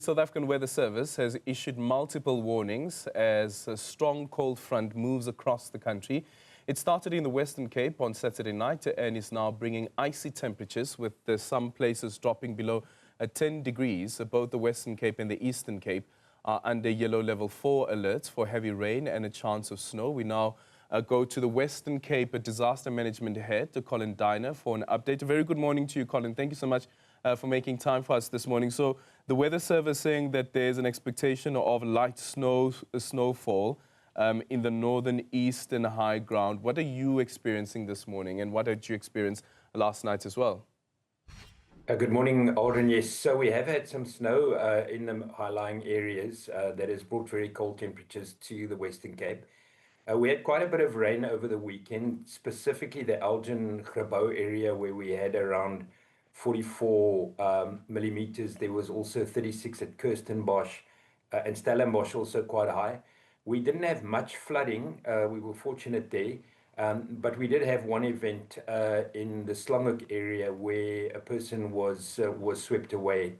South African Weather Service has issued multiple warnings as a strong cold front moves across the country. It started in the Western Cape on Saturday night and is now bringing icy temperatures, with some places dropping below 10 degrees. Both the Western Cape and the Eastern Cape are under yellow level 4 alerts for heavy rain and a chance of snow. We now go to the Western Cape Disaster Management Head, Colin Deiner, for an update. A very good morning to you, Colin. Thank you so much for making time for us this morning. So the Weather Service saying that there's an expectation of light snowfall in the northern eastern high ground. What are you experiencing this morning, and what did you experience last night as well? Good morning, Aldrin. Yes, so we have had some snow in the high-lying areas that has brought very cold temperatures to the Western Cape. We had quite a bit of rain over the weekend, specifically the Elgin-Grabouw area, where we had around 44 millimeters. There was also 36 at Kirstenbosch and Stellenbosch, also quite high. We didn't have much flooding. We were fortunate there. But we did have one event in the Slonghoek area where a person was swept away.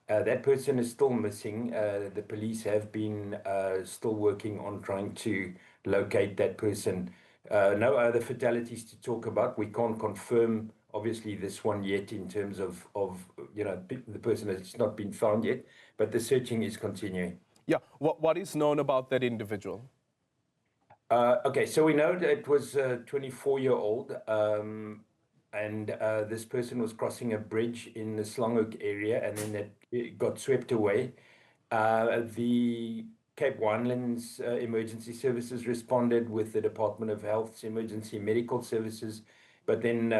That person is still missing. The police have been still working on trying to locate that person. No other fatalities to talk about. We can't confirm, obviously, this one yet in terms of the person has not been found yet, but the searching is continuing. Yeah, what is known about that individual? Okay, so we know that it was a 24-year-old, and this person was crossing a bridge in the Slonghoek area, and then it got swept away. The Cape Winelands Emergency Services responded with the Department of Health's Emergency Medical Services, but then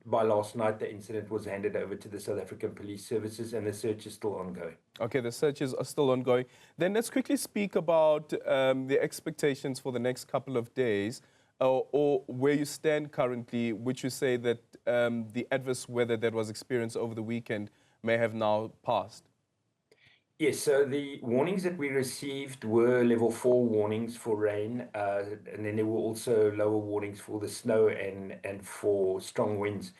by last night, the incident was handed over to the South African Police Services, and the search is still ongoing. Okay, the searches are still ongoing. Then let's quickly speak about the expectations for the next couple of days, or where you stand currently, which you say that the adverse weather that was experienced over the weekend may have now passed. Yes, so the warnings that we received were level 4 warnings for rain, and then there were also lower warnings for the snow and for strong winds.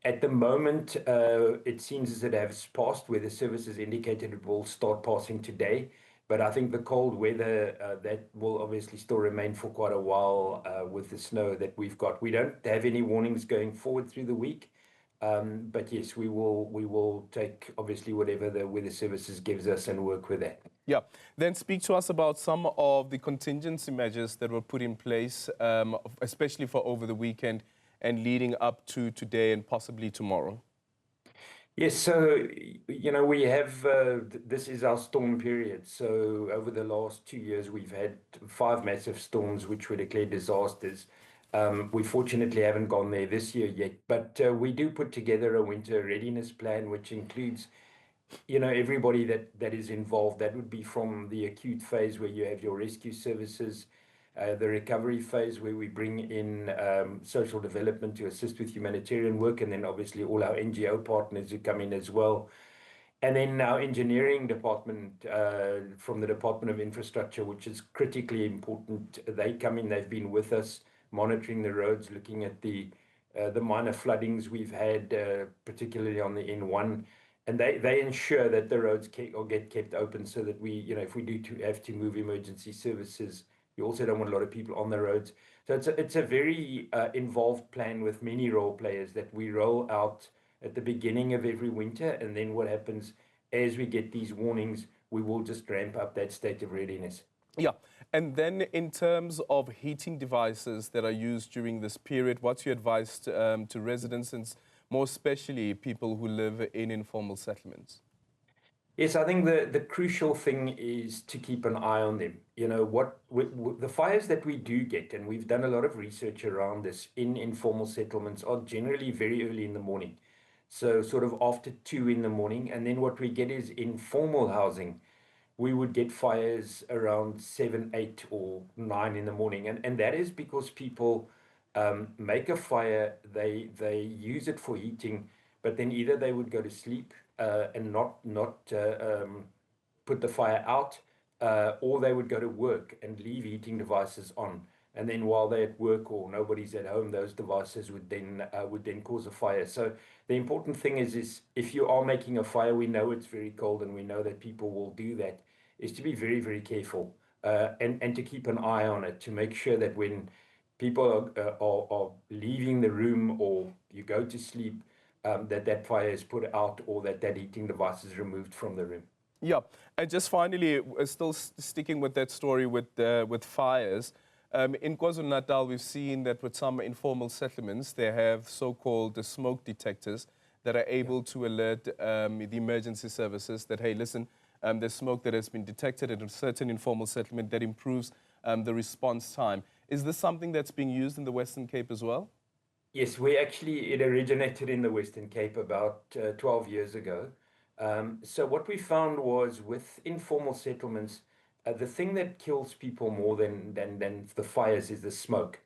At the moment, it seems as it has passed, where the service has indicated it will start passing today. But I think the cold weather, that will obviously still remain for quite a while with the snow that we've got. We don't have any warnings going forward through the week. But yes, we will take obviously whatever the weather services gives us and work with that. Yeah. Then speak to us about some of the contingency measures that were put in place, especially for over the weekend and leading up to today and possibly tomorrow. Yes, so, we have, this is our storm period. So over the last 2 years, we've had 5 massive storms which were declared disasters. We fortunately haven't gone there this year yet, but we do put together a winter readiness plan, which includes, everybody that is involved. That would be from the acute phase, where you have your rescue services, the recovery phase, where we bring in social development to assist with humanitarian work, and then obviously all our NGO partners who come in as well. And then our engineering department from the Department of Infrastructure, which is critically important. They come in, they've been with us, monitoring the roads, looking at the minor floodings we've had, particularly on the N1, and they ensure that the roads get kept open, so that we, if we do have to move emergency services, you also don't want a lot of people on the roads. So it's a very involved plan with many role players that we roll out at the beginning of every winter, and then what happens as we get these warnings, we will just ramp up that state of readiness. Yeah, and then in terms of heating devices that are used during this period, what's your advice to residents, and more especially people who live in informal settlements? Yes, I think the crucial thing is to keep an eye on them. The fires that we do get, and we've done a lot of research around this in informal settlements, are generally very early in the morning. So sort of after 2 in the morning, and then what we get is informal housing. We would get fires around 7, 8, or 9 in the morning. And that is because people make a fire, they use it for heating, but then either they would go to sleep and not put the fire out, or they would go to work and leave heating devices on. and then while they're at work or nobody's at home, those devices would then cause a fire. So the important thing is if you are making a fire, we know it's very cold and we know that people will do that, is to be very, very careful, and to keep an eye on it, to make sure that when people are leaving the room or you go to sleep, that fire is put out, or that heating device is removed from the room. Yeah, and just finally, still sticking with that story with fires, in KwaZulu-Natal, we've seen that with some informal settlements, they have so-called smoke detectors that are able to alert the emergency services that, hey, listen, there's smoke that has been detected at a certain informal settlement that improves the response time. Is this something that's being used in the Western Cape as well? Yes, it originated in the Western Cape about 12 years ago. So what we found was with informal settlements, the thing that kills people more than the fires is the smoke.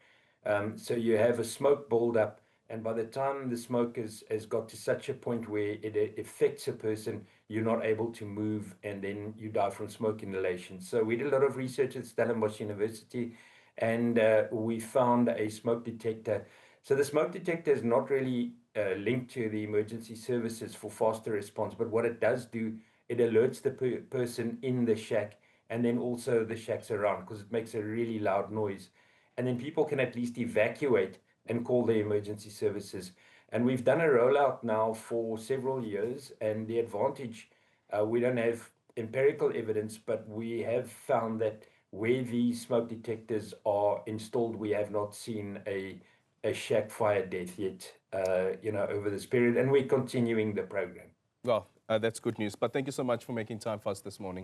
So you have a smoke buildup, and by the time the smoke has got to such a point where it affects a person, you're not able to move, and then you die from smoke inhalation. So we did a lot of research at Stellenbosch University, and we found a smoke detector. So the smoke detector is not really linked to the emergency services for faster response, but what it does do, it alerts the person in the shack and then also the shacks around, because it makes a really loud noise. And then people can at least evacuate and call the emergency services. And we've done a rollout now for several years, and the advantage, we don't have empirical evidence, but we have found that where these smoke detectors are installed, we have not seen a shack fire death yet, over this period, and we're continuing the program. Well, that's good news. But thank you so much for making time for us this morning.